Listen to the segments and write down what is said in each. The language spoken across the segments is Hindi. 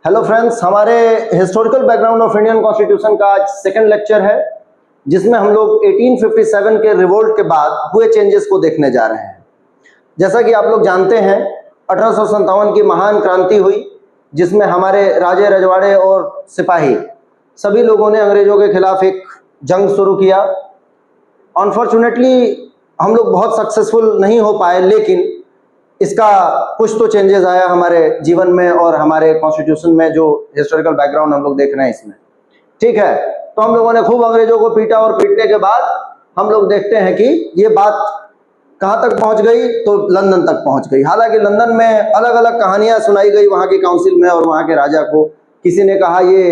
हेलो फ्रेंड्स, हमारे historical background of Indian constitution का आज सेकंड लेक्चर है, जिसमें हम लोग 1857 के रिवोल्ट के बाद हुए चेंजेस को देखने जा रहे हैं। जैसा कि आप लोग जानते हैं, 1857 की महान क्रांति हुई, जिसमें हमारे राजे रजवाड़े और सिपाही सभी लोगों ने अंग्रेजों के खिलाफ एक जंग शुरू किया। अनफॉर्चुनेटली हम लोग बहुत सक्सेसफुल नहीं हो पाए, लेकिन इसका कुछ तो चेंजेस आया हमारे जीवन में और हमारे कॉन्स्टिट्यूशन में, जो हिस्टोरिकल बैकग्राउंड हम लोग देख रहे हैं इसमें। ठीक है, तो हम लोगों ने खूब अंग्रेजों को पीटा और पीटने के बाद हम लोग देखते हैं कि ये बात कहाँ तक पहुंच गई, तो लंदन तक पहुंच गई। हालांकि लंदन में अलग अलग कहानियां सुनाई गई वहां की काउंसिल में और वहां के राजा को। किसी ने कहा ये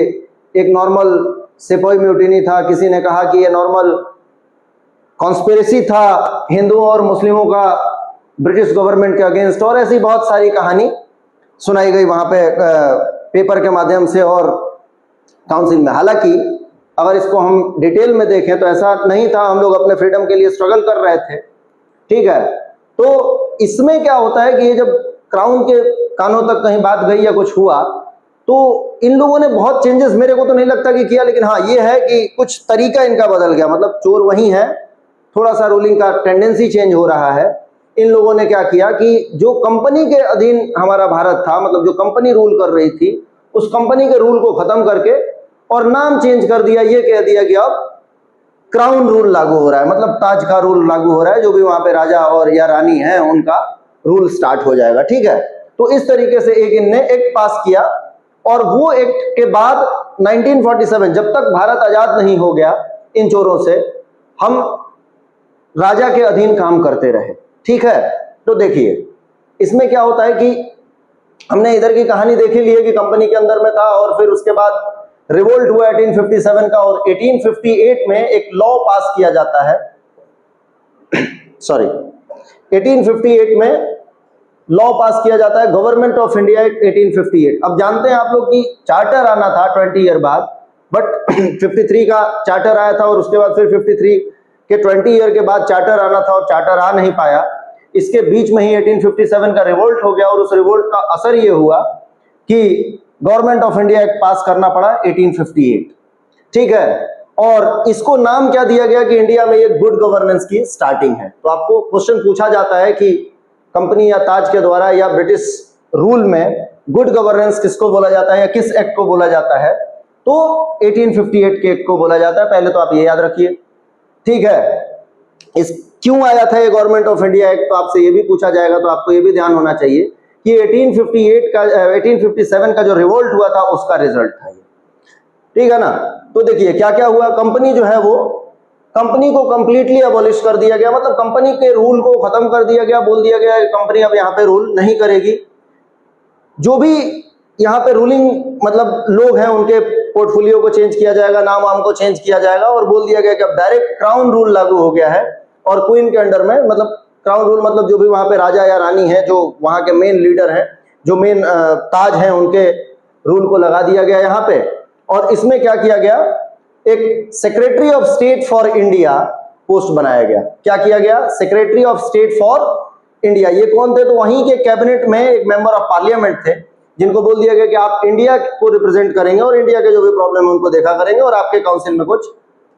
एक नॉर्मल सिपाही म्यूटिनी था, किसी ने कहा कि ये नॉर्मल कॉन्स्पिरेसी था हिंदुओं और मुस्लिमों का ब्रिटिश गवर्नमेंट के अगेंस्ट, और ऐसी बहुत सारी कहानी सुनाई गई वहां पे पेपर के माध्यम से और काउंसिल में। हालांकि अगर इसको हम डिटेल में देखें तो ऐसा नहीं था, हम लोग अपने फ्रीडम के लिए स्ट्रगल कर रहे थे। ठीक है, तो इसमें क्या होता है कि ये जब क्राउन के कानों तक कहीं बात गई या कुछ हुआ, तो इन लोगों ने बहुत चेंजेस, मेरे को तो नहीं लगता कि किया, लेकिन हाँ ये है कि कुछ तरीका इनका बदल गया। मतलब चोर वही है, थोड़ा सा रूलिंग का टेंडेंसी चेंज हो रहा है। इन लोगों ने क्या किया कि जो कंपनी के अधीन हमारा भारत था, मतलब जो कंपनी रूल कर रही थी, उस कंपनी के रूल को खत्म करके और नाम चेंज कर दिया। ये कह दिया कि अब क्राउन रूल लागू हो रहा है, मतलब ताज का रूल लागू हो रहा है। जो भी वहां पे राजा और या रानी है उनका रूल स्टार्ट हो जाएगा। ठीक है, तो इस तरीके से एक इनने एक्ट पास किया, और वो एक्ट के बाद 1947 जब तक भारत आजाद नहीं हो गया इन चोरों से, हम राजा के अधीन काम करते रहे। ठीक है, तो देखिए इसमें क्या होता है कि हमने इधर की कहानी देखी ली है कि कंपनी के अंदर में था, और फिर उसके बाद रिवोल्ट हुआ 1857 का, और 1858 में एक लॉ पास किया जाता है। सॉरी, 1858 में लॉ पास किया जाता है, गवर्नमेंट ऑफ इंडिया एक्ट 1858। अब जानते हैं आप लोग कि चार्टर आना था 20 ईयर बाद, बट 53 का चार्टर आया था, और उसके बाद फिर 53 के 20 ईयर के बाद चार्टर आना था, और चार्टर आ नहीं पाया। इसके बीच में ही 1857 का रिवोल्ट हो गया, और उस रिवोल्ट का असर ये हुआ कि गवर्नमेंट ऑफ इंडिया एक्ट पास करना पड़ा 1858। ठीक है, और इसको नाम क्या दिया गया कि इंडिया में ये गुड गवर्नेंस की स्टार्टिंग है। तो आपको क्वेश्चन पूछा जाता है कि कंपनी या ताज के द्वारा या ब्रिटिश रूल में गुड गवर्नेंस किसको बोला जाता है या किस एक्ट को बोला जाता है, तो 1858 के एक्ट को बोला जाता है। पहले तो आप ये याद रखिए। ठीक है, इस क्यों आया था ये गवर्नमेंट ऑफ इंडिया एक्ट, तो आपसे ये भी पूछा जाएगा, तो आपको ये भी ध्यान होना चाहिए कि 1857 का जो रिवोल्ट हुआ था उसका रिजल्ट था ये। ठीक है ना, तो देखिए क्या क्या हुआ। कंपनी जो है वो कंपनी को कंप्लीटली अबॉलिश कर दिया गया, मतलब कंपनी के रूल को खत्म कर दिया गया। बोल दिया गया कंपनी अब यहाँ पे रूल नहीं करेगी। जो भी यहाँ पे रूलिंग मतलब लोग हैं उनके पोर्टफोलियो को चेंज किया जाएगा, नाम वाम को चेंज किया जाएगा, और बोल दिया गया कि अब डायरेक्ट क्राउन रूल लागू हो गया है। और क्वीन के अंडर में, मतलब क्राउन रूल मतलब जो भी वहां पे राजा या रानी है, जो वहां के मेन लीडर हैं, जो मेन ताज हैं, उनके रूल को लगा दिया गया यहाँ पे। और इसमें क्या किया गया, एक secretary of state for India post बनाया गया। क्या किया गया, secretary of state for India. ये कौन थे, तो वहीं के कैबिनेट में एक मेंबर ऑफ पार्लियामेंट थे, जिनको बोल दिया गया कि आप इंडिया को रिप्रेजेंट करेंगे और इंडिया के जो भी प्रॉब्लम है उनको देखा करेंगे, और आपके काउंसिल में कुछ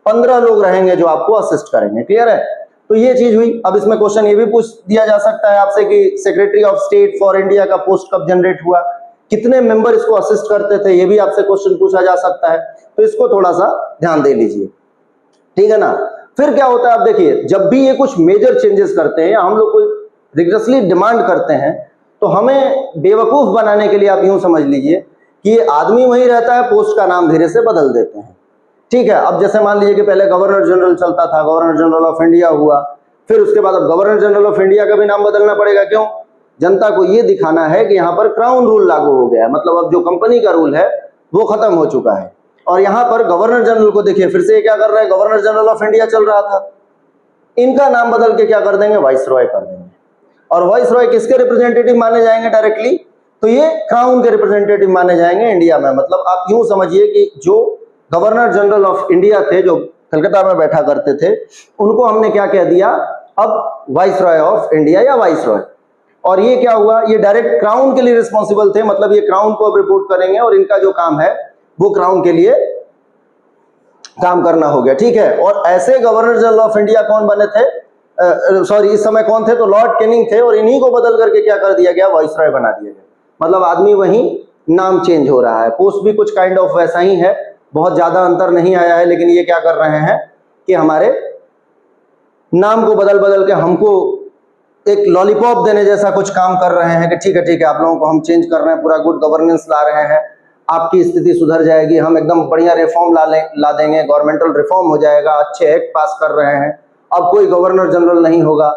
15 लोग रहेंगे जो आपको असिस्ट करेंगे। क्लियर है, तो ये चीज हुई। अब इसमें क्वेश्चन ये भी पूछ दिया जा सकता है आपसे कि secretary of state for India का पोस्ट कब जनरेट हुआ, कितने मेंबर इसको असिस्ट करते थे, ये भी आपसे क्वेश्चन पूछा जा सकता है। तो इसको थोड़ा सा ध्यान दे लीजिए। ठीक है ना, फिर क्या होता है, आप देखिए जब भी ये कुछ मेजर चेंजेस करते हैं या हम लोग कोई रिग्रेसली डिमांड करते हैं, तो हमें बेवकूफ बनाने के लिए आप यूं समझ लीजिए कि ये आदमी वहीं रहता है, पोस्ट का नाम धीरे से बदल देते हैं। ठीक है, अब जैसे मान लीजिए कि पहले गवर्नर जनरल चलता था, गवर्नर जनरल ऑफ इंडिया हुआ, फिर उसके बाद अब गवर्नर जनरल ऑफ इंडिया का भी नाम बदलना पड़ेगा। क्यों, जनता को ये दिखाना है कि यहाँ पर क्राउन रूल लागू हो गया, मतलब अब जो कंपनी का रूल है वो खत्म हो चुका है। और यहाँ पर गवर्नर जनरल को देखिए, फिर से क्या कर रहे हैं, गवर्नर जनरल ऑफ इंडिया चल रहा था, इनका नाम बदल के क्या कर देंगे, वाइस रॉय कर देंगे। और वाइस रॉय किसके रिप्रेजेंटेटिव माने जाएंगे डायरेक्टली, तो ये क्राउन के रिप्रेजेंटेटिव माने जाएंगे इंडिया में। मतलब आप यूं समझिए कि जो गवर्नर जनरल ऑफ इंडिया थे, जो कलकत्ता में बैठा करते थे, उनको हमने क्या कह दिया, अब वाइस रॉय ऑफ इंडिया या वाइस रॉय। और ये क्या हुआ, ये डायरेक्ट क्राउन के लिए रिस्पॉन्सिबल थे, मतलब ये क्राउन को अब रिपोर्ट करेंगे और इनका जो काम है वो क्राउन के लिए काम करना हो गया, ठीक है। और ऐसे गवर्नर जनरल ऑफ इंडिया कौन बने थे, सॉरी इस समय कौन थे, तो लॉर्ड कैनिंग थे, और इन्हीं को बदल करके क्या कर दिया गया, वाइसरॉय बना दिया गया। मतलब आदमी वही, नाम चेंज हो रहा है, पोस्ट भी कुछ काइंड ऑफ वैसा ही है, बहुत ज्यादा अंतर नहीं आया है, लेकिन ये क्या कर रहे हैं कि हमारे नाम को बदल बदल के हमको एक लॉलीपॉप देने जैसा कुछ काम कर रहे हैं कि ठीक है आप लोगों को हम चेंज कर रहे हैं, पूरा गुड गवर्नेंस ला रहे हैं, आपकी स्थिति सुधर जाएगी, हम एकदम बढ़िया रिफॉर्म ला देंगे, गवर्नमेंटल रिफॉर्म हो जाएगा, अच्छे एक्ट पास कर रहे हैं, अब कोई गवर्नर जनरल नहीं होगा,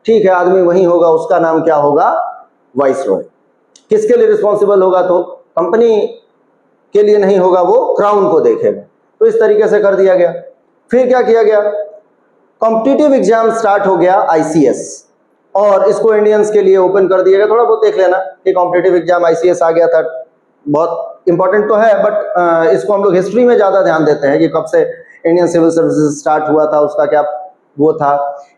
ठीक है, आदमी वही होगा, उसका नाम क्या होगा, वाइसरॉय। किसके लिए रिस्पॉन्सिबल होगा, तो कंपनी के लिए नहीं होगा, वो क्राउन को देखेगा। तो इस तरीके से कर दिया गया। फिर क्या किया गया, कॉम्पिटिटिव एग्जाम स्टार्ट हो गया आईसीएस, और इसको इंडियंस के लिए ओपन कर दिया गया। थोड़ा बहुत देख लेना कि कॉम्पिटिटिव एग्जाम आईसीएस आ गया था, बहुत इंपॉर्टेंट तो है, बट इसको हम लोग हिस्ट्री में ज्यादा ध्यान देते हैं कि कब से इंडियन सिविल सर्विसेज स्टार्ट हुआ था, उसका क्या वो था,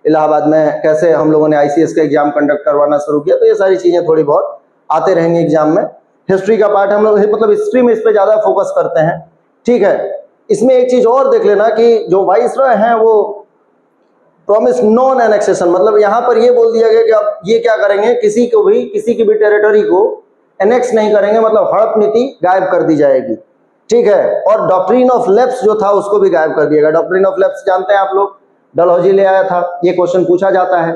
इलाहाबाद में कैसे हम लोगों ने आईसीएस का एग्जाम कंडक्ट करवाना शुरू किया। तो ये सारी चीजें थोड़ी बहुत आते रहेंगे एग्जाम में, हिस्ट्री का पार्ट हम लोग, मतलब हिस्ट्री में इस पे ज्यादा फोकस करते हैं, ठीक है। इसमें एक चीज और देख लेना कि जो वाइसरॉय हैं वो प्रॉमिस नॉन एनेक्सेशन, मतलब यहाँ पर ये बोल दिया गया कि अब ये क्या करेंगे, किसी की भी टेरिटरी को एनेक्स नहीं करेंगे, मतलब हड़प नीति गायब कर दी जाएगी, ठीक है। और डॉक्ट्रिन ऑफ लैप्स जो था उसको भी गायब कर दिया गया। डॉक्ट्रिन ऑफ लैप्स जानते हैं आप लोग, डलहौजी ले आया था, ये क्वेश्चन पूछा जाता है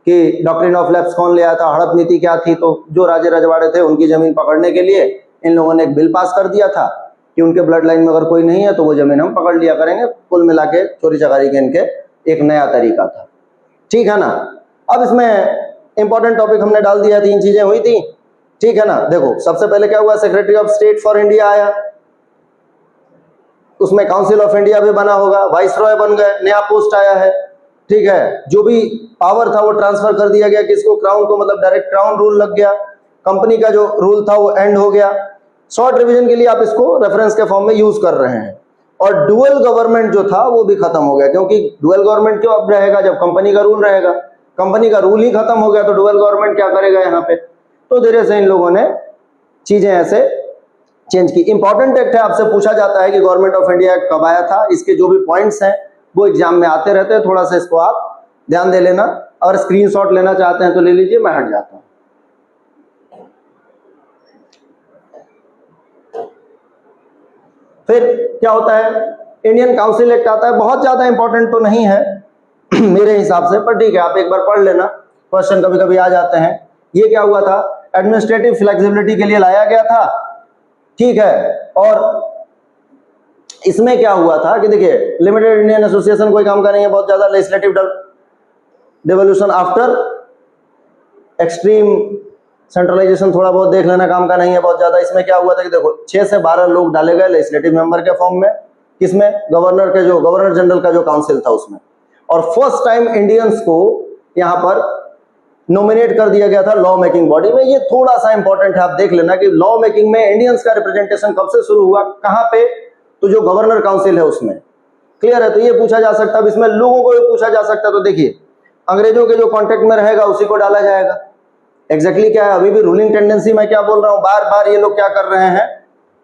कि डॉक्ट्रिन ऑफ लैप्स कौन ले आया था, हड़प नीति क्या थी। तो जो राजे रजवाड़े थे उनकी जमीन पकड़ने के लिए इन लोगों ने एक बिल पास कर दिया था कि उनके ब्लड लाइन में अगर कोई नहीं है तो वो जमीन हम पकड़ लिया करेंगे। कुल मिला के चोरी चकारी के इनके एक नया तरीका था, ठीक है ना। अब इसमें इंपॉर्टेंट टॉपिक हमने डाल दिया, 3 चीजें हुई थी, ठीक है ना। देखो सबसे पहले क्या हुआ, secretary of state for India आया, उसमें काउंसिल ऑफ इंडिया भी बना होगा, वाइसरॉय बन गए, नया पोस्ट आया है, ठीक है। जो भी पावर था वो ट्रांसफर कर दिया गया किसको, क्राउन को, मतलब डायरेक्ट क्राउन रूल लग गया, कंपनी का जो रूल था वो एंड हो गया। शॉर्ट रिवीजन के लिए आप इसको रेफरेंस के फॉर्म में यूज कर रहे हैं। और डुअल गवर्नमेंट जो था वो भी खत्म हो गया, क्योंकि डुअल गवर्नमेंट क्यों अब रहेगा जब कंपनी का रूल रहेगा, कंपनी का रूल ही खत्म हो गया तो डुअल गवर्नमेंट क्या करेगा यहाँ पे। तो धीरे से इन लोगों ने चीजें ऐसे चेंज की। इंपॉर्टेंट एक्ट है, आपसे पूछा जाता है कि गवर्नमेंट ऑफ इंडिया एक्ट कब आया था, इसके जो भी पॉइंट्स हैं वो एग्जाम में आते रहते हैं, थोड़ा सा इसको आप ध्यान दे लेना। अगर स्क्रीनशॉट लेना चाहते हैं तो ले लीजिए, मैं हट जाता हूं। फिर क्या होता है, इंडियन काउंसिल एक्ट आता है, बहुत ज्यादा इंपॉर्टेंट तो नहीं है मेरे हिसाब से, पर ठीक है आप एक बार पढ़ लेना, क्वेश्चन कभी कभी आ जाते हैं। ये क्या हुआ था, एडमिनिस्ट्रेटिव फ्लेक्सिबिलिटी के लिए लाया गया था, ठीक है। और इसमें क्या हुआ था कि देखिए लिमिटेड इंडियन एसोसिएशन कोई काम का नहीं है बहुत ज्यादा, legislative devolution after extreme centralisation थोड़ा बहुत देख लेना, काम का नहीं है बहुत ज्यादा। इसमें क्या हुआ था कि देखो 6 से 12 लोग डाले गए लेजिस्लेटिव मेंबर के फॉर्म में, किसमें, गवर्नर जनरल का जो काउंसिल था उसमें। और फर्स्ट टाइम इंडियंस को यहाँ पर नॉमिनेट कर दिया गया था लॉ मेकिंग बॉडी में। ये थोड़ा सा इंपॉर्टेंट है, आप देख लेना कि लॉ मेकिंग में इंडियंस का रिप्रेजेंटेशन कब से शुरू हुआ, कहां पे, तो जो गवर्नर काउंसिल है उसमें। क्लियर है, तो ये पूछा जा सकता है, इसमें लोगों को भी पूछा जा सकता है। तो देखिए अंग्रेजों के जो कॉन्टेक्ट में रहेगा उसी को डाला जाएगा। एग्जैक्टली क्या है, अभी भी रूलिंग टेंडेंसी मैं क्या बोल रहा हूं, बार बार ये लोग क्या कर रहे हैं,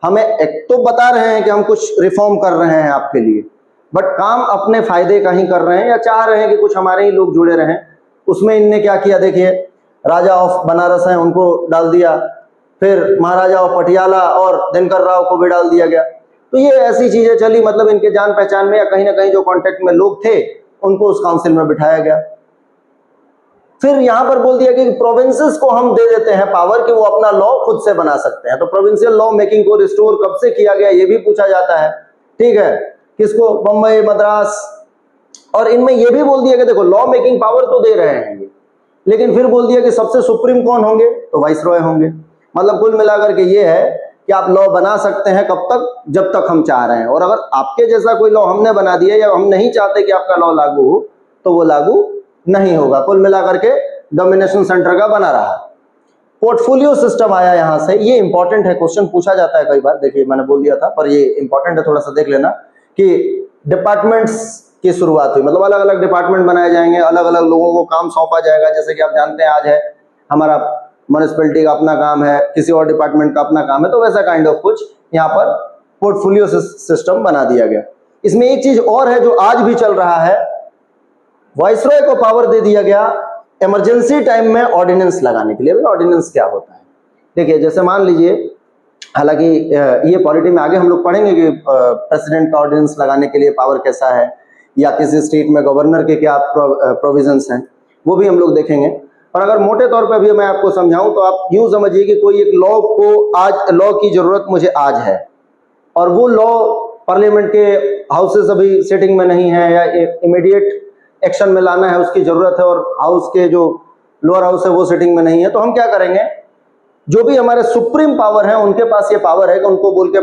हमें एक तो बता रहे हैं कि हम कुछ रिफॉर्म कर रहे हैं आपके लिए, बट काम अपने फायदे का ही कर रहे हैं या चाह रहे हैं कि कुछ हमारे ही लोग जुड़े रहें। उसमें इनने क्या किया, देखिए राजा ऑफ बनारस हैं उनको डाल दिया, फिर महाराजा ऑफ पटियाला और दिनकर राव को भी डाल दिया गया। तो ये ऐसी चीजें चली, मतलब इनके जान पहचान में या कहीं ना कहीं जो कांटेक्ट में लोग थे उनको उस काउंसिल में बिठाया गया। फिर यहां पर बोल दिया कि प्रोविंसेस को हम दे देते हैं पावर कि वो अपना लॉ खुद से बना सकते हैं। तो प्रोविंशियल लॉ मेकिंग को रिस्टोर कब से किया गया ये भी पूछा जाता है, ठीक है। किसको, बम्बई, मद्रास। और इनमें यह भी बोल दिया कि देखो लॉ मेकिंग पावर तो दे रहे हैं ये, लेकिन फिर बोल दिया कि सबसे सुप्रीम कौन होंगे, तो वाइसरॉय होंगे। मतलब कुल मिलाकर के ये है कि आप लॉ बना सकते हैं कब तक, जब तक हम चाह रहे हैं। और अगर आपके जैसा कोई लॉ हमने बना दिया या हम नहीं चाहते कि आपका लॉ लागू हो तो वो लागू नहीं होगा। कुल मिलाकर के डोमिनेशन सेंटर का बना रहा। पोर्टफोलियो सिस्टम आया यहां से, ये इंपॉर्टेंट है, क्वेश्चन पूछा जाता है कई बार। देखिए मैंने बोल दिया था पर ये इंपॉर्टेंट है, थोड़ा सा देख लेना कि डिपार्टमेंट्स की शुरुआत हुई, मतलब अलग अलग डिपार्टमेंट बनाए जाएंगे, अलग अलग लोगों को काम सौंपा जाएगा। जैसे कि आप जानते हैं आज है हमारा म्युनिसिपैलिटी का अपना काम है, किसी और डिपार्टमेंट का अपना काम है, तो वैसा काइंड ऑफ कुछ यहाँ पर पोर्टफोलियो सिस्टम बना दिया गया। इसमें एक चीज और है जो आज भी चल रहा है, वाइसरॉय को पावर दे दिया गया इमरजेंसी टाइम में ऑर्डिनेंस लगाने के लिए। ऑर्डिनेंस क्या होता है? देखिए, जैसे मान लीजिए, हालांकि ये पॉलिटी में आगे हम लोग पढ़ेंगे कि प्रेसिडेंट का ऑर्डिनेंस लगाने के लिए पावर कैसा है, या किसी स्टेट में गवर्नर के क्या प्रोविजंस हैं, वो भी हम लोग देखेंगे। और अगर मोटे तौर पे अभी मैं आपको समझाऊं तो आप यूं समझिए कि कोई एक लॉ को आज, लॉ की जरूरत मुझे आज है, और वो लॉ पार्लियामेंट के हाउसेस अभी सिटिंग में नहीं है, या इमीडिएट एक्शन में लाना है उसकी जरूरत है, और हाउस के जो लोअर हाउस है वो सिटिंग में नहीं है, तो हम क्या करेंगे, जो भी हमारे सुप्रीम पावर है उनके पास ये पावर है कि उनको बोल के,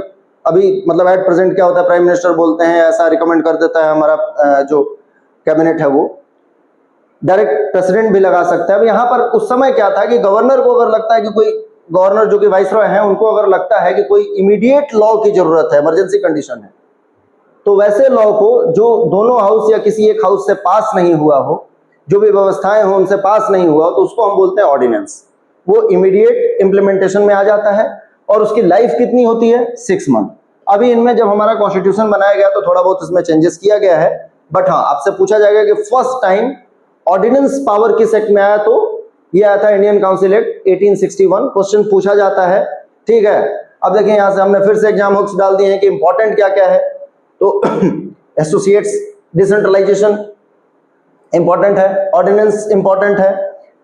अभी मतलब एट प्रेजेंट क्या होता है, प्राइम मिनिस्टर बोलते हैं, ऐसा रिकमेंड कर देता है हमारा जो कैबिनेट है, वो डायरेक्ट प्रेसिडेंट भी लगा सकता है। अब यहाँ पर उस समय क्या था कि गवर्नर को अगर लगता है कि कोई, गवर्नर जो कि वाइसरॉय है, उनको अगर लगता है कि कोई इमीडिएट लॉ की जरूरत है, इमरजेंसी कंडीशन है, तो वैसे लॉ को जो दोनों हाउस या किसी एक हाउस से पास नहीं हुआ हो, जो भी व्यवस्थाएं हो उनसे पास नहीं हुआ हो, तो उसको हम बोलते हैं ऑर्डिनेंस। वो इमीडिएट इंप्लीमेंटेशन में आ जाता है, और उसकी लाइफ कितनी होती है? 6 मंथ। अभी इनमें जब हमारा कॉन्स्टिट्यूशन बनाया गया तो थोड़ा बहुत इसमें चेंजेस किया गया है, बट हाँ, आपसे पूछा जाएगा कि फर्स्ट टाइम ऑर्डिनेंस पावर किस एक्ट में आया, तो ये आया था इंडियन काउंसिल एक्ट 1861। क्वेश्चन पूछा जाता है, ठीक है। अब देखिए, यहां से हमने फिर से एग्जाम हुक्स डाल दिए हैं कि इंपॉर्टेंट क्या क्या है। तो एसोसिएट्स डिसेंट्रलाइजेशन इंपॉर्टेंट है, ऑर्डिनेंस इंपॉर्टेंट है,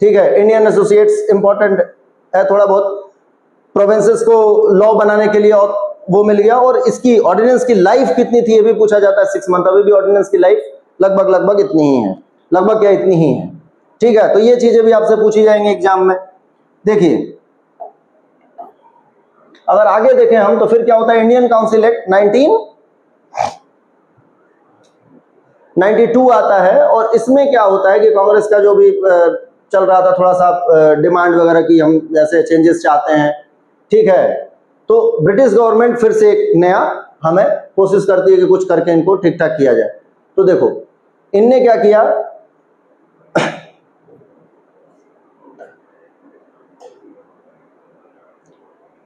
ठीक है, इंडियन एसोसिएट्स इंपॉर्टेंट है थोड़ा बहुत, प्रोविंसेस को लॉ बनाने के लिए और वो मिल गया, और इसकी ऑर्डिनेंस की लाइफ कितनी थी ये भी पूछा जाता है, 6 मंथ। अभी भी ऑर्डिनेंस की लाइफ लगभग इतनी ही है, लगभग क्या, इतनी ही है, ठीक है। तो ये चीजें भी आपसे पूछी जाएंगी एग्जाम में। देखिए, अगर आगे देखें हम तो फिर क्या होता है, इंडियन काउंसिल एक्ट 1992 आता है, और इसमें क्या होता है कि कांग्रेस का जो भी चल रहा था थोड़ा सा डिमांड वगैरह की, हम जैसे चेंजेस चाहते हैं, ठीक है, तो ब्रिटिश गवर्नमेंट फिर से एक नया हमें कोशिश करती है कि कुछ करके इनको ठीक ठाक किया जाए। तो देखो, इनने क्या किया,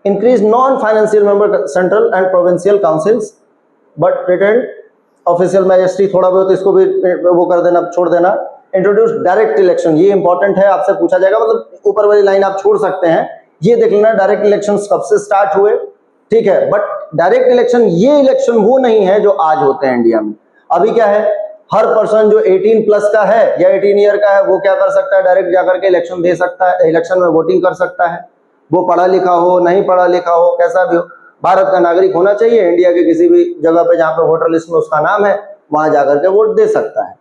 increase non financial member central and provincial councils but retain official magistracy, थोड़ा बहुत इसको भी वो कर देना, छोड़ देना। इंट्रोड्यूस डायरेक्ट इलेक्शन, ये इंपॉर्टेंट है, आपसे पूछा जाएगा, मतलब ऊपर वाली लाइन आप छोड़ सकते हैं, ये देख लेना डायरेक्ट इलेक्शन कब से स्टार्ट हुए, ठीक है। बट डायरेक्ट इलेक्शन, ये इलेक्शन वो नहीं है जो आज होते हैं इंडिया में। अभी क्या है, हर पर्सन जो 18 प्लस का है या 18 ईयर का है, वो क्या कर सकता है, डायरेक्ट जाकर के इलेक्शन दे सकता है, इलेक्शन में वोटिंग कर सकता है। वो पढ़ा लिखा हो, नहीं पढ़ा लिखा हो, कैसा भी हो, भारत का नागरिक होना चाहिए, इंडिया के किसी भी जगह पे जहां पे वोटर लिस्ट में उसका नाम है, वहां जाकर के वोट दे सकता है।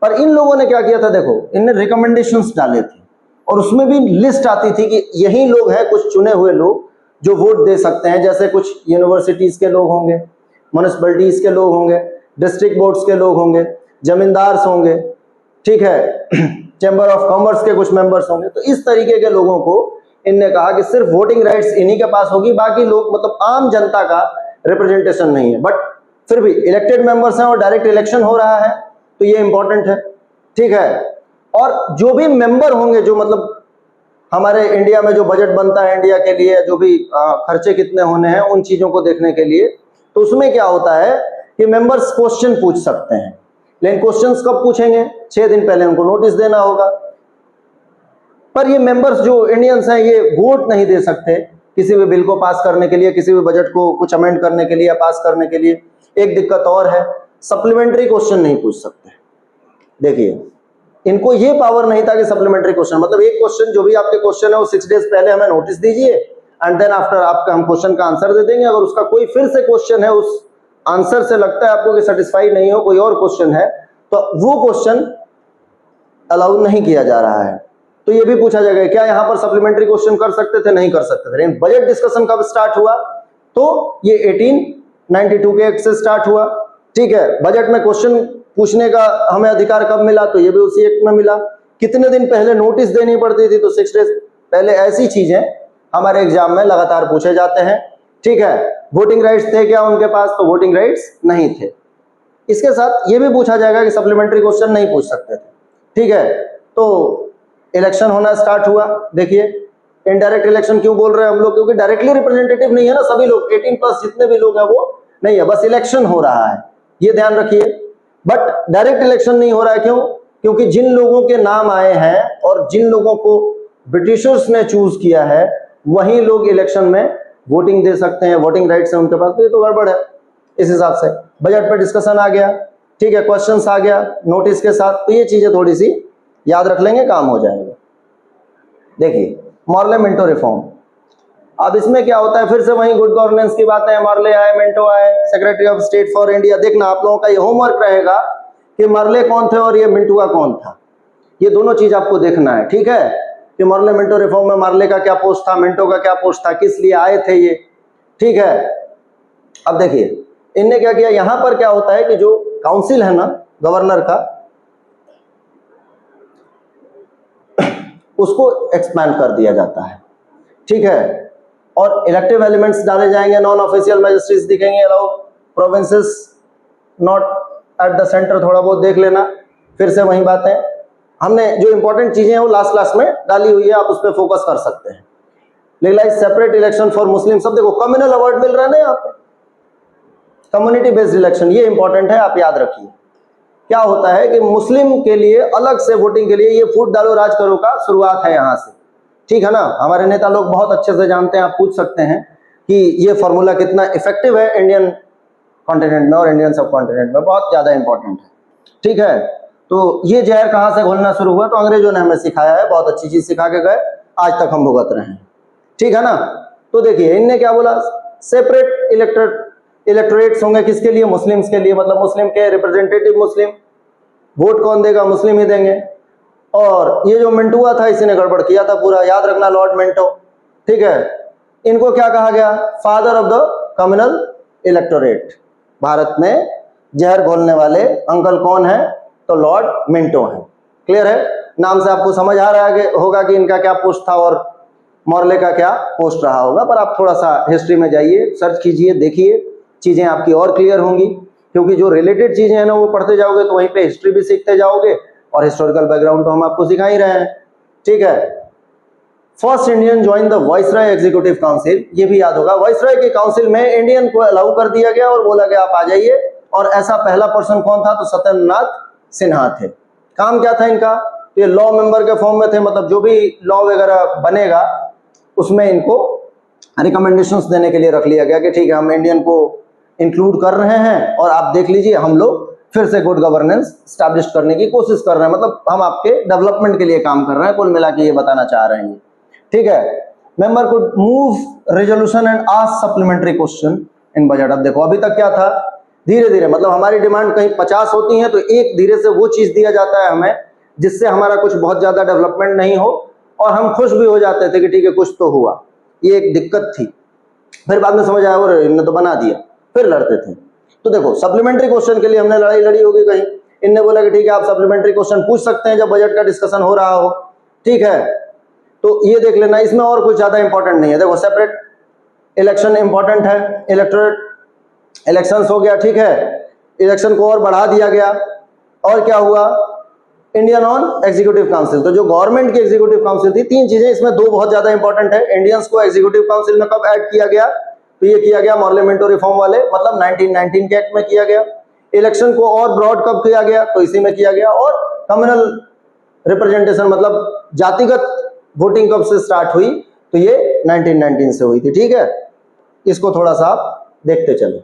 पर इन लोगों ने क्या किया था, देखो, इनने रिकमेंडेशंस डाले थे, और उसमें भी लिस्ट आती थी कि यही लोग हैं, कुछ चुने हुए लोग जो वोट दे सकते हैं। जैसे कुछ यूनिवर्सिटीज के लोग होंगे, म्युनिसिपैलिटीज के लोग होंगे, डिस्ट्रिक्ट बोर्ड्स के लोग होंगे, जमींदार्स होंगे, ठीक है, चैम्बर ऑफ कॉमर्स के कुछ मेंबर्स होंगे। तो इस तरीके के लोगों को इनने कहा कि सिर्फ वोटिंग राइट्स इन्हीं के पास होगी, बाकी लोग, मतलब आम जनता का रिप्रेजेंटेशन नहीं है। बट फिर भी इलेक्टेड मेंबर्स हैं और डायरेक्ट इलेक्शन हो रहा है, तो ये इंपॉर्टेंट है, ठीक है। और जो भी मेंबर होंगे, जो मतलब हमारे इंडिया में जो बजट बनता है इंडिया के लिए, जो भी खर्चे कितने होने हैं, उन चीजों को देखने के लिए, तो उसमें क्या होता है कि मेंबर्स क्वेश्चन पूछ सकते हैं। लेकिन क्वेश्चंस कब पूछेंगे, 6 दिन पहले उनको नोटिस देना होगा। पर ये मेंबर्स जो इंडियंस हैं, ये वोट नहीं दे सकते किसी भी बिल को पास करने के लिए, किसी भी बजट को कुछ अमेंड करने के लिए या पास करने के लिए। एक दिक्कत और है, सप्लीमेंट्री क्वेश्चन नहीं पूछ सकते। देखिए, इनको ये पावर नहीं था कि सप्लीमेंट्री क्वेश्चन, मतलब एक क्वेश्चन जो भी आपके क्वेश्चन है वो 6 डेज पहले हमें नोटिस दीजिए, एंड देन आफ्टर आपका हम क्वेश्चन का आंसर दे देंगे। अगर उसका कोई फिर से क्वेश्चन है, उस आंसर से लगता है आपको कि सेटिस्फाई नहीं हो, कोई और क्वेश्चन है, तो वो क्वेश्चन अलाउ नहीं किया जा रहा है। तो ये भी पूछा जाएगा, क्या यहाँ पर सप्लीमेंट्री क्वेश्चन कर सकते थे, नहीं कर सकते थे। लेकिन बजट डिस्कशन कब स्टार्ट हुआ, तो ये 1892 के एक्ट से स्टार्ट हुआ, ठीक है। बजट में क्वेश्चन पूछने का हमें अधिकार कब मिला, तो ये भी उसी एक्ट में मिला। कितने दिन पहले नोटिस देनी पड़ती थी, तो 6 डेज पहले। ऐसी चीजें हमारे एग्जाम में लगातार पूछे जाते हैं, ठीक है। वोटिंग राइट्स थे क्या उनके पास, तो वोटिंग राइट्स नहीं थे। इसके साथ ये भी पूछा जाएगा कि सप्लीमेंट्री क्वेश्चन नहीं पूछ सकते थे, ठीक है। तो इलेक्शन होना स्टार्ट हुआ। देखिए इनडायरेक्ट इलेक्शन क्यों बोल रहे हैं हम लोग, क्योंकि डायरेक्टली रिप्रेजेंटेटिव नहीं है ना, सभी लोग 18+ जितने भी लोग हैं वो नहीं है, बस इलेक्शन हो रहा है, ये ध्यान रखिए। बट डायरेक्ट इलेक्शन नहीं हो रहा है, क्यों? क्योंकि जिन लोगों के नाम आए हैं और जिन लोगों को ब्रिटिशर्स ने चूज किया है वही लोग इलेक्शन में वोटिंग दे सकते हैं, वोटिंग राइट्स है उनके पास, तो ये तो गड़बड़ है। इस हिसाब से बजट पर डिस्कशन आ गया, ठीक है, क्वेश्चंस आ गया नोटिस के साथ, तो ये चीजें थोड़ी सी याद रख लेंगे, काम हो जाएगा। देखिए मॉर्ले मिंटो रिफॉर्म, अब इसमें क्या होता है, फिर से वही गुड गवर्नेंस की बातें हैं, मॉर्ले आए, मिंटो आए, secretary of state for India. देखना आप लोगों का ये होमवर्क रहेगा कि मॉर्ले कौन थे और ये मिंटुआ कौन था, ये दोनों चीज आपको देखना है, ठीक है, कि मॉर्ले मिंटो रिफॉर्म में मॉर्ले का क्या पोस्ट था, मिंटो का क्या पोस्ट था, किस लिए आए थे ये, ठीक है। अब देखिए इनने क्या किया, यहां पर क्या होता है कि जो काउंसिल है ना गवर्नर का, उसको एक्सपैंड कर दिया जाता है, ठीक है, और इलेक्टिव एलिमेंट्स डाले जाएंगे, नॉन ऑफिशियल मैजिस्ट्रेट्स दिखेंगे, allow provinces not at the centre, थोड़ा बहुत देख लेना। फिर से वही बात है, हमने जो इंपॉर्टेंट चीजें हैं वो लास्ट क्लास में डाली हुई है, आप उस पर फोकस कर सकते हैं। Legalise separate election for Muslim, सब देखो कम्युनल अवार्ड मिल रहा है ना यहाँ पे, कम्युनिटी बेस्ड इलेक्शन, ये इंपॉर्टेंट है, आप याद रखिए। क्या होता है कि मुस्लिम के लिए अलग से वोटिंग के लिए ये फूट डालो राज करो का शुरुआत है यहाँ से, ठीक है ना। हमारे नेता लोग बहुत अच्छे से जानते हैं, आप पूछ सकते हैं कि ये फॉर्मूला कितना इफेक्टिव है इंडियन कॉन्टिनेंट में और इंडियन सब कॉन्टिनेंट में, बहुत ज्यादा इंपॉर्टेंट है, ठीक है। तो ये जहर कहाँ से घोलना शुरू हुआ, तो अंग्रेजों ने हमें सिखाया है, बहुत अच्छी चीज सिखा के गए, आज तक हम भुगत रहे हैं, ठीक है ना। तो देखिए इनने क्या बोला, सेपरेट इलेक्टोरेट्स होंगे, किसके लिए, मुस्लिम्स के लिए, मतलब मुस्लिम के रिप्रेजेंटेटिव मुस्लिम, वोट कौन देगा, मुस्लिम ही देंगे। और ये जो मिंटुआ था इसी ने गड़बड़ किया था पूरा, याद रखना, लॉर्ड मिंटो, ठीक है। इनको क्या कहा गया, father of the communal electorate. Bharat में जहर घोलने वाले अंकल कौन है, तो लॉर्ड मिंटो है। क्लियर है, नाम से आपको समझ आ रहा है होगा कि इनका क्या पोस्ट था और मॉर्ले का क्या पोस्ट रहा होगा, पर आप थोड़ा सा हिस्ट्री में जाइए, सर्च कीजिए, देखिए, चीजें आपकी और क्लियर होंगी, क्योंकि जो रिलेटेड चीजें हैं ना वो पढ़ते जाओगे तो वहीं पे हिस्ट्री भी सीखते जाओगे, और हिस्टोरिकल बैकग्राउंड तो हम आपको सिखा ही रहे हैं, ठीक है। First Indian join the viceroy executive council, ये भी याद होगा, वाइसरॉय के काउंसिल में इंडियन को अलाउ कर दिया गया और बोला गया आप आ जाइए, और ऐसा पहला पर्सन कौन था, तो सत्येंद्रनाथ सिन्हा थे। काम क्या था इनका, ये लॉ मेंबर के फॉर्म में थे, मतलब जो भी लॉ वगैरह बनेगा उसमें इनको रिकमेंडेशंस देने के लिए रख लिया गया कि ठीक है हम इंडियन को इंक्लूड कर रहे हैं, और आप देख लीजिए हम लोग फिर से गुड गवर्नेंस स्टैब्लिश करने की कोशिश कर रहे हैं, मतलब हम आपके डेवलपमेंट के लिए काम कर रहे हैं, कुल मिला के ये बताना चाह रहे हैं, ठीक है। Member could move resolution and ask supplementary question in budget. अब देखो अभी तक क्या था, धीरे धीरे, मतलब हमारी डिमांड कहीं 50 होती है तो एक धीरे से वो चीज दिया जाता है हमें जिससे हमारा कुछ बहुत ज्यादा डेवलपमेंट नहीं हो, और हम खुश भी हो जाते थे कि ठीक है कुछ तो हुआ, ये एक दिक्कत थी। फिर बाद में समझ आया और इन्होंने तो बना दिया, फिर लड़ते थे। तो देखो सप्लीमेंट्री क्वेश्चन के लिए हमने लड़ाई लड़ी होगी कहीं, इनने बोला कि ठीक है आप सप्लीमेंट्री क्वेश्चन पूछ सकते हैं जब बजट का डिस्कशन हो रहा हो, ठीक है। तो ये देख लेना, इसमें और कुछ ज्यादा इंपॉर्टेंट नहीं है। देखो सेपरेट इलेक्शन इंपॉर्टेंट है, इलेक्टोरेट इलेक्शंस हो गया, ठीक है, इलेक्शन को और बढ़ा दिया गया। और क्या हुआ, इंडियन ऑन एग्जीक्यूटिव काउंसिल, तो जो गवर्नमेंट की एग्जीक्यूटिव काउंसिल थी, तीन चीजें इसमें, दो बहुत ज्यादा इंपॉर्टेंट है। इंडियंस को एग्जीक्यूटिव काउंसिल में कब ऐड किया गया, तो ये किया गया मॉर्ले मिंटो रिफॉर्म वाले, मतलब 1919 के एक्ट में किया गया। इलेक्शन को और ब्रॉड कब किया गया, तो इसी में किया गया। और कम्युनल रिप्रेजेंटेशन मतलब जातिगत वोटिंग कब से स्टार्ट हुई, तो ये 1919 से हुई थी, ठीक है। इसको थोड़ा सा आप देखते चले।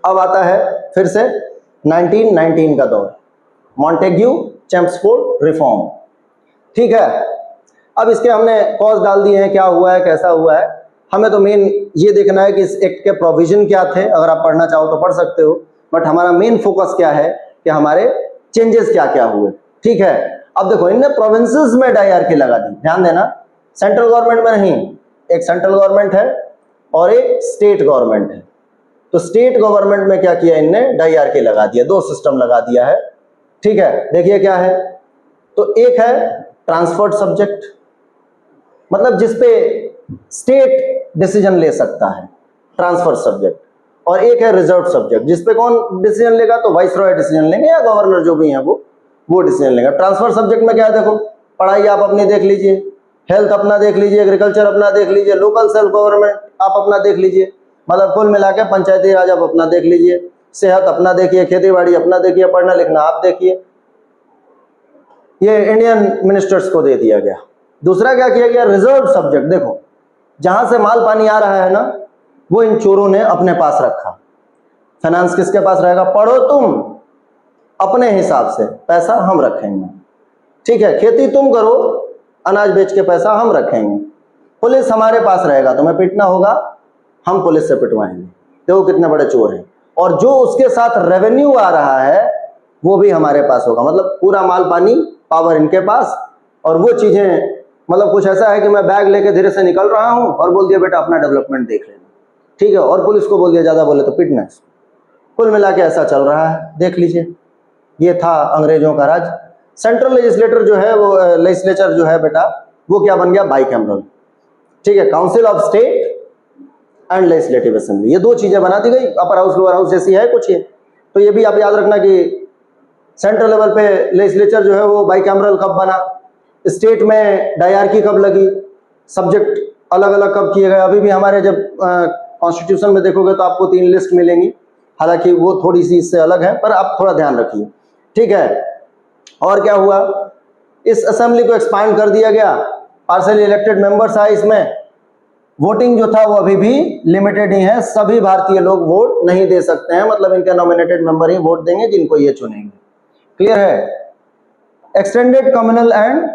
अब आता है फिर से 1919 का दौर, मॉन्टेग्यू चेम्सफोर्ड रिफॉर्म, ठीक है। अब इसके हमने कॉज डाल दिए हैं, क्या हुआ है, कैसा हुआ है, हमें तो मेन ये देखना है कि इस एक्ट के प्रोविजन क्या थे। अगर आप पढ़ना चाहो तो पढ़ सकते हो, बट हमारा मेन फोकस क्या है कि हमारे चेंजेस क्या क्या हुए, ठीक है। अब देखो इनने प्रोविंसेस में डायआरकी लगा दी, ध्यान देना, सेंट्रल गवर्नमेंट में नहीं, एक सेंट्रल गवर्नमेंट है और एक स्टेट गवर्नमेंट है। तो स्टेट गवर्नमेंट में क्या किया इनने, डायआरकी लगा दिया, दो सिस्टम लगा दिया है, ठीक है। देखिए क्या है, तो एक है ट्रांसफर्ड सब्जेक्ट, मतलब जिसपे स्टेट डिसीजन ले सकता है, ट्रांसफर सब्जेक्ट, और एक है रिजर्व सब्जेक्ट, जिसपे कौन डिसीजन लेगा, तो वाइसरॉय डिसीजन लेंगे या गवर्नर जो भी है वो डिसीजन लेगा। ट्रांसफर सब्जेक्ट में क्या है, देखो पढ़ाई आप अपनी देख लीजिए, हेल्थ अपना देख लीजिए, एग्रीकल्चर अपना देख लीजिए, लोकल सेल्फ गवर्नमेंट आप अपना देख लीजिए, मतलब कुल मिला के पंचायती राज आप अपना देख लीजिए, सेहत अपना देखिए, खेती बाड़ी अपना देखिए, पढ़ना लिखना आप देखिए। ये इंडियन मिनिस्टर्स को दे दिया गया। दूसरा क्या किया गया, रिजर्व सब्जेक्ट। देखो जहां से माल पानी आ रहा है ना, वो इन चोरों ने अपने पास रखा। फाइनेंस किसके पास रहेगा, पढ़ो तुम अपने हिसाब से, पैसा हम रखेंगे, ठीक है। खेती तुम करो, अनाज बेच के पैसा हम रखेंगे। पुलिस हमारे पास रहेगा, तुम्हें पीटना होगा, हम पुलिस से पिटवाएंगे। देखो कितने बड़े चोर हैं। और जो उसके साथ रेवेन्यू आ रहा है वो भी हमारे पास होगा, मतलब पूरा माल पानी पावर इनके पास। और वो चीजें मतलब कुछ ऐसा है कि मैं बैग लेके धीरे से निकल रहा हूं और बोल दिया बेटा अपना डेवलपमेंट देख लेना, ठीक है, और पुलिस को बोल दिया ज्यादा बोले तो पिटना। कुल मिला के ऐसा चल रहा है, देख लीजिए। ये था अंग्रेजों का राज। सेंट्रल लेजिस्लेटर जो है वो लेजिस्लेचर जो है बेटा वो क्या बन गया, बाइकैमरल, ठीक है। Council of state and legislative assembly, ये दो चीजें बना दी गई, अपर हाउस लोअर हाउस जैसी है कुछ ये। तो ये भी आप याद रखना कि सेंट्रल लेवल पे लेजिस्लेचर जो है वो बाइकैमरल कब बना, स्टेट में डायरकी कब लगी, सब्जेक्ट अलग अलग कब किए गए। अभी भी हमारे जब कॉन्स्टिट्यूशन में देखोगे तो आपको 3 लिस्ट मिलेंगी, हालांकि वो थोड़ी सी इससे अलग है, पर आप थोड़ा ध्यान रखिए, ठीक है। और क्या हुआ, इस असेंबली को एक्सपांड कर दिया गया, पार्शली इलेक्टेड मेंबर्स आए इसमें। वोटिंग जो था वो अभी भी लिमिटेड ही है, सभी भारतीय लोग वोट नहीं दे सकते हैं, मतलब इनके नॉमिनेटेड मेंबर ही वोट देंगे जिनको ये चुनेंगे, क्लियर है। Extended communal and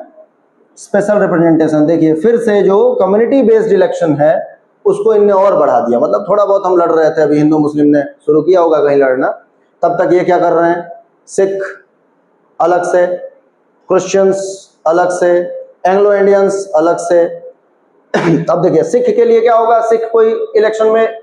special representation, देखिए फिर से जो कम्युनिटी बेस्ड इलेक्शन है उसको इनने और बढ़ा दिया। मतलब थोड़ा बहुत हम लड़ रहे थे, अभी हिंदू मुस्लिम ने शुरू किया होगा कहीं लड़ना, तब तक ये क्या कर रहे हैं, सिख अलग से, क्रिश्चियंस अलग से, एंग्लो इंडियंस अलग से। अब देखिए सिख के लिए क्या होगा, सिख कोई इलेक्शन में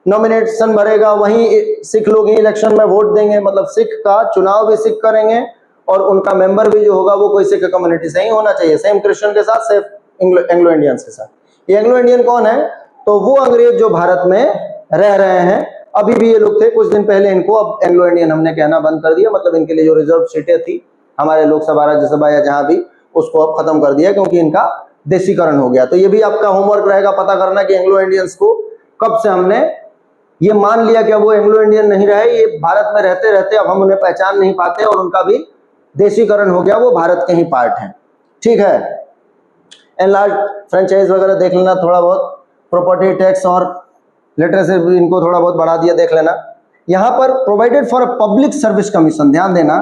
नॉमिनेशन भरेगा, वहीं सिख लोग ही इलेक्शन में वोट देंगे, मतलब सिख का चुनाव भी सिख करेंगे और उनका मेंबर भी जो होगा वो कोई सिख कम्युनिटी से ही होना चाहिए। सेम क्रिश्चियन के साथ, सेम एंग्लो इंडियंस के साथ। ये एंग्लो इंडियन कौन है, तो वो अंग्रेज जो भारत में रह रहे हैं, अभी भी ये लोग थे, कुछ दिन पहले इनको अब एंग्लो इंडियन हमने कहना बंद कर दिया, मतलब इनके लिए जो रिजर्व सीटें थी हमारे लोकसभा राज्यसभा या जहां भी, उसको अब खत्म कर दिया क्योंकि इनका देशीकरण हो गया। तो ये भी आपका होमवर्क रहेगा पता करना कि एंग्लो इंडियंस को कब से हमने ये मान लिया कि वो एंग्लो इंडियन नहीं रहे, ये भारत में रहते रहते अब हम उन्हें पहचान नहीं पाते और उनका भी देशीकरण हो गया, वो भारत के ही पार्ट हैं, ठीक है। एनलार्ज फ्रेंचाइज वगैरह देख लेना, थोड़ा बहुत प्रॉपर्टी टैक्स और लिटरेसी भी इनको थोड़ा बहुत बढ़ा दिया, देख लेना। यहाँ पर provided for a public service commission, ध्यान देना,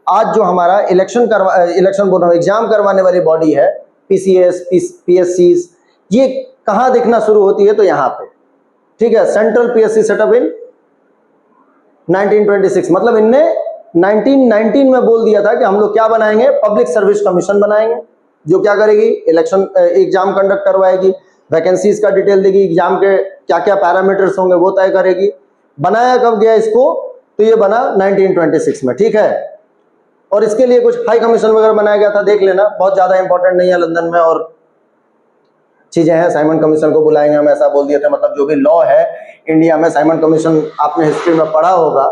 आज जो हमारा इलेक्शन बोल रहा हूँ, एग्जाम करवाने वाली बॉडी है, पीसीएस पीएससी, ये कहाँ दिखना शुरू होती है, तो यहाँ पे, ठीक है। सेंट्रल पीएससी सेटअप इन 1926, मतलब इनने 1919 में बोल दिया था कि हम लोग क्या बनाएंगे, पब्लिक सर्विस कमीशन बनाएंगे, जो क्या करेगी, इलेक्शन एग्जाम कंडक्ट करवाएगी, वैकेंसीज का डिटेल देगी, एग्जाम के क्या क्या पैरामीटर्स होंगे वो तय करेगी। बनाया कब गया इसको, तो ये बना 1926 में, ठीक है। और इसके लिए कुछ हाई कमीशन वगैरह बनाया गया था, देख लेना, बहुत ज्यादा इंपॉर्टेंट नहीं है, लंदन में और चीजें हैं। साइमन कमीशन को बुलाएंगे हम, ऐसा बोल दिया था। मतलब जो भी लॉ है इंडिया में, साइमन कमीशन आपने हिस्ट्री में पढ़ा होगा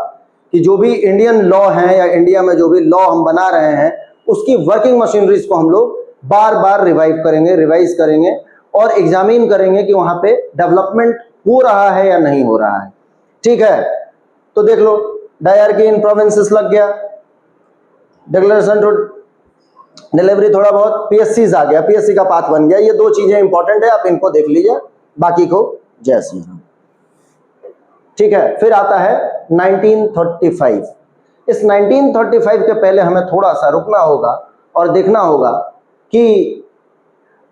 कि जो भी इंडियन लॉ है या इंडिया में जो भी लॉ हम बना रहे हैं उसकी वर्किंग मशीनरीज को हम लोग बार बार रिवाइज करेंगे और एग्जामिन करेंगे कि वहां पे डेवलपमेंट हो रहा है या नहीं हो रहा है, ठीक है। तो देख लो, डायरकी इन प्रोविंसेस लग गया, डिक्लेरेशन टू डिलीवरी थोड़ा बहुत, पीएससी आ गया, पीएससी का पाथ बन गया। ये दो चीजें इंपॉर्टेंट है, आप इनको देख लीजिए, बाकी को जय श्री राम, ठीक है। फिर आता है 1935। इस 1935 के पहले हमें थोड़ा सा रुकना होगा और देखना होगा कि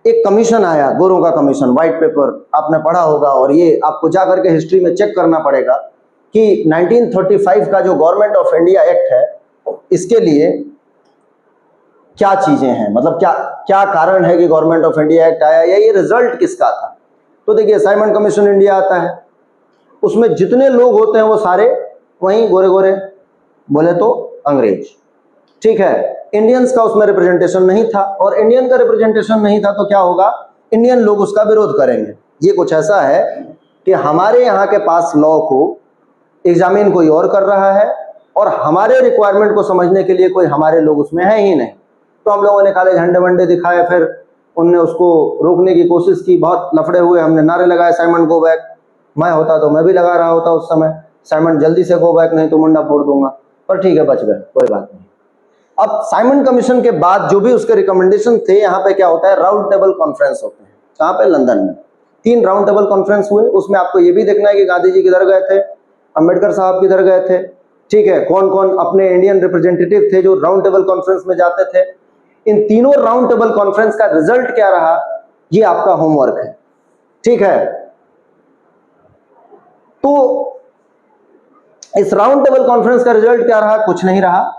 एक कमीशन आया, गोरों का कमीशन, व्हाइट पेपर आपने पढ़ा होगा, और ये आपको जाकर के हिस्ट्री में चेक करना पड़ेगा कि 1935 का जो गवर्नमेंट ऑफ इंडिया एक्ट है, इसके लिए क्या चीजें हैं, मतलब क्या क्या कारण है कि गवर्नमेंट ऑफ इंडिया एक्ट आया, या ये रिजल्ट किसका था। तो देखिए, साइमन कमीशन इंडिया आता है, उसमें जितने लोग होते हैं वो सारे वहीं गोरे गोरे, बोले तो अंग्रेज, ठीक है। इंडियंस का उसमें रिप्रेजेंटेशन नहीं था, और इंडियन का रिप्रेजेंटेशन नहीं था तो क्या होगा, इंडियन लोग उसका विरोध करेंगे। ये कुछ ऐसा है कि हमारे यहाँ के पास लॉ को एग्जामिन कोई और कर रहा है और हमारे रिक्वायरमेंट को समझने के लिए कोई हमारे लोग उसमें है ही नहीं। तो हम लोगों ने काले झंडे वंडे दिखाए, फिर उनने उसको रोकने की कोशिश की, बहुत लफड़े हुए, हमने नारे लगाए साइमन गो बैक। मैं होता तो मैं भी लगा रहा होता उस समय, साइमन जल्दी से गो बैक नहीं तो मुंडा फोड़ दूंगा, पर ठीक है बच गए, कोई बात नहीं। अब साइमन कमीशन के बाद जो भी उसके रिकमेंडेशन थे, यहाँ पे क्या होता है, राउंड टेबल कॉन्फ्रेंस होते हैं। कहाँ पे? लंदन में 3 राउंड टेबल कॉन्फ्रेंस हुए। उसमें आपको ये भी देखना है कि गांधी जी किधर गए थे, अंबेडकर साहब किधर गए थे, ठीक है, कौन कौन अपने इंडियन रिप्रेजेंटेटिव थे जो राउंड टेबल कॉन्फ्रेंस में जाते थे। इन तीनों राउंड टेबल कॉन्फ्रेंस का रिजल्ट क्या रहा, ये आपका होमवर्क है, ठीक है। तो इस राउंड टेबल कॉन्फ्रेंस का रिजल्ट क्या रहा? कुछ नहीं रहा,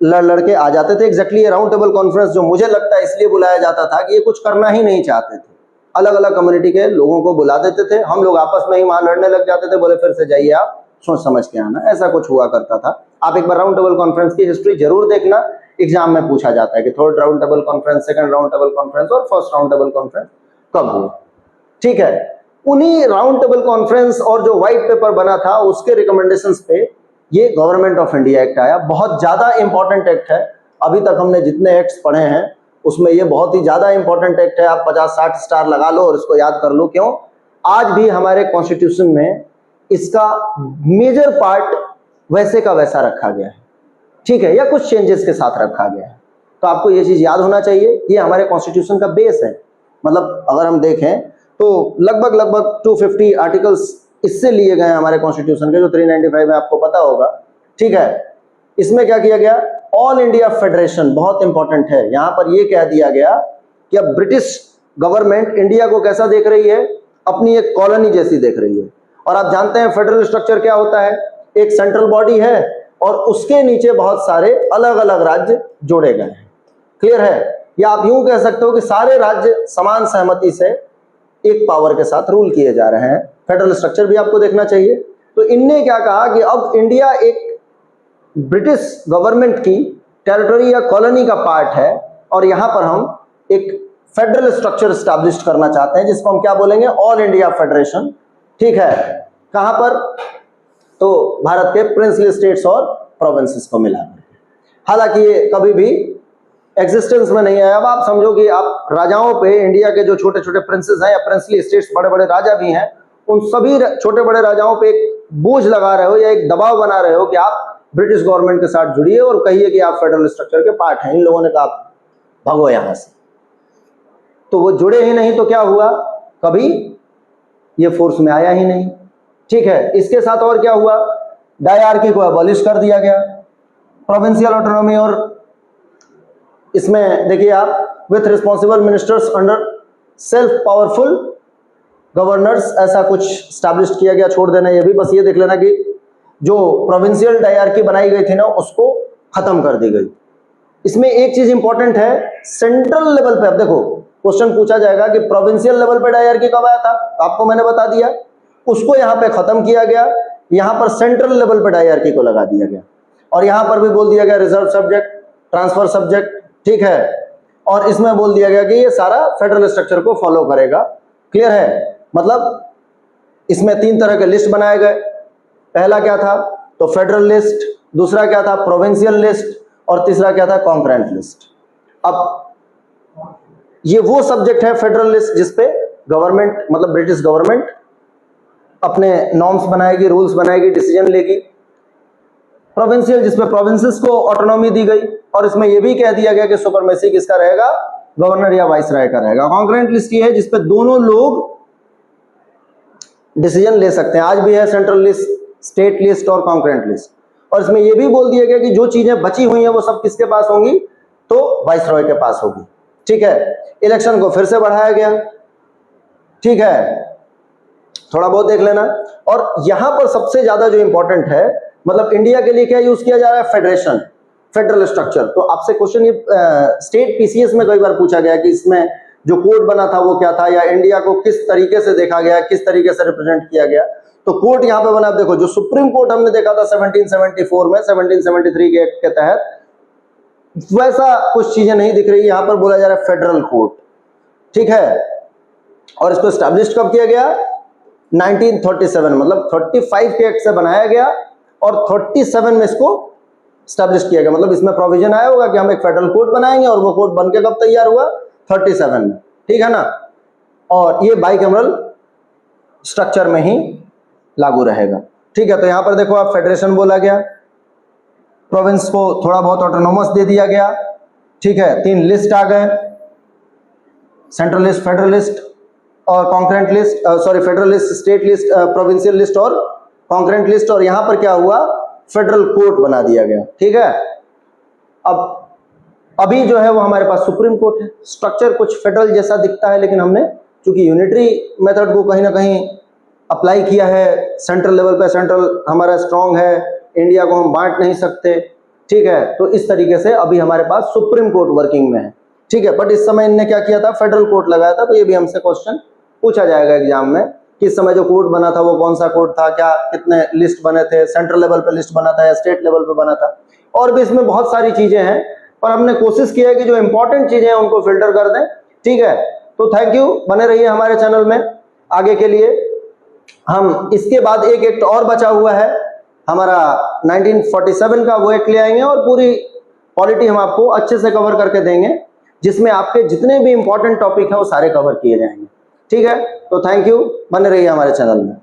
लड़के आ जाते थे। एग्जैक्टली ये राउंड टेबल कॉन्फ्रेंस जो मुझे लगता है इसलिए बुलाया जाता था कि ये कुछ करना ही नहीं चाहते थे, अलग अलग कम्युनिटी के लोगों को बुला देते थे, हम लोग आपस में ही वहां लड़ने लग जाते थे, बोले फिर से जाइए आप सोच समझ के आना, ऐसा कुछ हुआ करता था। आप एक बार राउंड टेबल कॉन्फ्रेंस की हिस्ट्री जरूर देखना, एग्जाम में पूछा जाता है कि third round table conference, second round table conference और फर्स्ट राउंड टेबल कॉन्फ्रेंस कब हुआ, ठीक है। उन्हीं राउंड टेबल कॉन्फ्रेंस और जो व्हाइट पेपर बना था उसके रिकमेंडेशंस पे ये गवर्नमेंट ऑफ इंडिया एक्ट आया। बहुत ज्यादा इंपॉर्टेंट एक्ट है, अभी तक हमने जितने एक्ट्स पढ़े हैं उसमें ये बहुत ही ज्यादा इंपॉर्टेंट एक्ट है। आप 50-60 स्टार लगा लो और इसको याद कर लो। क्यों? आज भी हमारे कॉन्स्टिट्यूशन में इसका मेजर पार्ट वैसे का वैसा रखा गया है, ठीक है, या कुछ चेंजेस के साथ रखा गया है। तो आपको ये चीज याद होना चाहिए, ये हमारे कॉन्स्टिट्यूशन का बेस है। मतलब अगर हम देखें तो लगभग 250 आर्टिकल्स इससे लिए गए हैं हमारे कॉन्स्टिट्यूशन के, जो 395 है आपको पता होगा, ठीक है। इसमें क्या किया गया, ऑल इंडिया फेडरेशन, बहुत इंपॉर्टेंट है, यहां पर यह कह दिया गया कि अब ब्रिटिश गवर्नमेंट इंडिया को कैसा देख रही है, अपनी एक कॉलोनी जैसी देख रही है। और आप जानते हैं फेडरल स्ट्रक्चर क्या होता है, एक सेंट्रल बॉडी है और उसके नीचे बहुत सारे अलग अलग राज्य जोड़े गए हैं। क्लियर है? या आप यूं कह सकते हो कि सारे राज्य समान सहमति से एक पावर के साथ रूल किए जा रहे हैं। फेडरल स्ट्रक्चर भी आपको देखना चाहिए। तो इनने क्या कहा कि अब इंडिया एक ब्रिटिश गवर्नमेंट की टेरिटरी या कॉलोनी का पार्ट है और यहां पर हम एक फेडरल स्ट्रक्चर स्टैब्लिश करना चाहते हैं, जिसको हम क्या बोलेंगे, ऑल इंडिया फेडरेशन, ठीक है। कहां पर? तो भारत के प्रिंसली स्टेट्स और प्रोविंसेस को मिलाकर। हालांकि ये कभी भी एग्जिस्टेंस में नहीं आया। अब आप समझो कि आप राजाओं पे, इंडिया के जो छोटे छोटे प्रिंसेस हैं या प्रिंसली स्टेट्स, बड़े बड़े राजा भी हैं, उन सभी छोटे बड़े राजाओं पे एक बोझ लगा रहे हो या एक दबाव बना रहे हो कि आप ब्रिटिश गवर्नमेंट के साथ जुड़िए और कहिए कि आप फेडरल स्ट्रक्चर के पार्ट हैं। इन लोगों ने कहा भागो यहां से, तो वो जुड़े ही नहीं। तो क्या हुआ, कभी ये फोर्स में आया ही नहीं, ठीक है। इसके साथ और क्या हुआ, डायआर्की को अबॉलिश कर दिया गया, प्रोविंशियल ऑटोनॉमी, और इसमें देखिए आप, with responsible ministers under self powerful governors, ऐसा कुछ स्टैब्लिश किया गया। छोड़ देना ये भी, बस ये देख लेना कि जो प्रोविंशियल डायआर्की बनाई गई थी ना, उसको खत्म कर दी गई। इसमें एक चीज इंपॉर्टेंट है, सेंट्रल लेवल पे, अब देखो क्वेश्चन पूछा जाएगा कि प्रोविंशियल लेवल पे डायआर्की कब आया था, तो आपको मैंने बता दिया, उसको यहां पे खत्म किया गया। यहां पर सेंट्रल लेवल पे डायआर्की को लगा दिया गया और यहां पर भी बोल दिया गया रिजर्व सब्जेक्ट, ट्रांसफर सब्जेक्ट, ठीक है। और इसमें बोल दिया गया कि ये सारा फेडरल स्ट्रक्चर को फॉलो करेगा। क्लियर है? मतलब इसमें 3 तरह के लिस्ट बनाए गए। पहला क्या था, तो फेडरल लिस्ट, दूसरा क्या था, प्रोविंशियल लिस्ट, और तीसरा क्या था, कॉन्करेंट लिस्ट। अब ये वो सब्जेक्ट है फेडरल लिस्ट जिसपे गवर्नमेंट, मतलब ब्रिटिश गवर्नमेंट अपने नॉर्म्स बनाएगी, रूल्स बनाएगी, डिसीजन लेगी। प्रोविंशियल जिसपे प्रोविंसेस को ऑटोनॉमी दी गई, और इसमें यह भी कह दिया गया कि सुपरमेसी किसका रहेगा, गवर्नर या वाइसराय का रहेगा। कॉन्करेंट लिस्ट ये है जिसपे दोनों लोग डिसीजन ले सकते हैं। आज भी है सेंट्रल लिस्ट, स्टेट लिस्ट और कॉन्करेंट लिस्ट। और इसमें यह भी बोल दिया गया कि जो चीजें बची हुई हैं वो सब किसके पास होंगी, तो वाइसरॉय के पास होगी, ठीक है। इलेक्शन को फिर से बढ़ाया गया, ठीक है, थोड़ा बहुत देख लेना। और यहां पर सबसे ज्यादा जो इंपॉर्टेंट है, मतलब इंडिया के लिए क्या यूज किया जा रहा है, फेडरेशन, फेडरल स्ट्रक्चर। तो आपसे क्वेश्चन ये स्टेट पीसीएस में कई बार पूछा गया कि इसमें जो कोड बना था वो क्या था, या इंडिया को किस तरीके से देखा गया, किस तरीके से रिप्रेजेंट किया गया। तो कोर्ट यहां पे बना, देखो जो सुप्रीम कोर्ट हमने देखा था 1774 में, 1773 के एक्ट के तहत, वैसा कुछ चीजें नहीं दिख रही। यहां पर बोला जा रहा है फेडरल कोर्ट, ठीक है। और इसको एस्टैब्लिश कब किया गया, 1937, मतलब 35 के एक्ट से बनाया गया और 37 में इसको स्टैब्लिश किया गया, मतलब इसमें प्रोविजन आया होगा कि हम एक फेडरल कोड बनाएंगे और वो कोड बन के कब तैयार हुआ, 37 में, ठीक है ना। और ये बाइकैमरल स्ट्रक्चर में ही लागू रहेगा, ठीक है। तो यहां पर देखो आप फेडरेशन बोला गया, प्रोविंस को थोड़ा बहुत ऑटोनोमस दे दिया गया, ठीक है। 3 लिस्ट आ गए, सेंट्रल लिस्ट, फेडरल लिस्ट और concurrent list, sorry federal list, state list, provincial list और कॉन्करेंट लिस्ट। और यहां पर क्या हुआ, फेडरल कोर्ट बना दिया गया, ठीक है। अब अभी जो है वो हमारे पास सुप्रीम कोर्ट है। स्ट्रक्चर कुछ फेडरल जैसा दिखता है, लेकिन हमने चूंकि यूनिटरी मेथड को कहीं ना कहीं अप्लाई किया है, सेंट्रल लेवल पे सेंट्रल हमारा स्ट्रांग है, इंडिया को हम बांट नहीं सकते, ठीक है। तो इस तरीके से अभी हमारे पास सुप्रीम कोर्ट वर्किंग में है, ठीक है। बट इस समय इनने क्या किया था, फेडरल कोर्ट लगाया था। तो ये भी हमसे क्वेश्चन पूछा जाएगा एग्जाम में कि इस समय जो कोर्ट बना था वो कौन सा कोर्ट था, क्या कितने लिस्ट बने थे, सेंट्रल लेवल पे लिस्ट बना था या स्टेट लेवल पे बना था। और भी इसमें बहुत सारी चीजें हैं, पर हमने कोशिश की है कि जो इंपॉर्टेंट चीजें हैं उनको फिल्टर कर दें, ठीक है। तो थैंक यू, बने रहिए हमारे चैनल में आगे के लिए। हम इसके बाद एक एक्ट और बचा हुआ है हमारा 1947 का, वो एक्ट ले आएंगे और पूरी पॉलिटी हम आपको अच्छे से कवर करके देंगे, जिसमें आपके जितने भी इंपॉर्टेंट टॉपिक है वो सारे कवर किए जाएंगे, ठीक है। तो थैंक यू, बने रहिए हमारे चैनल में।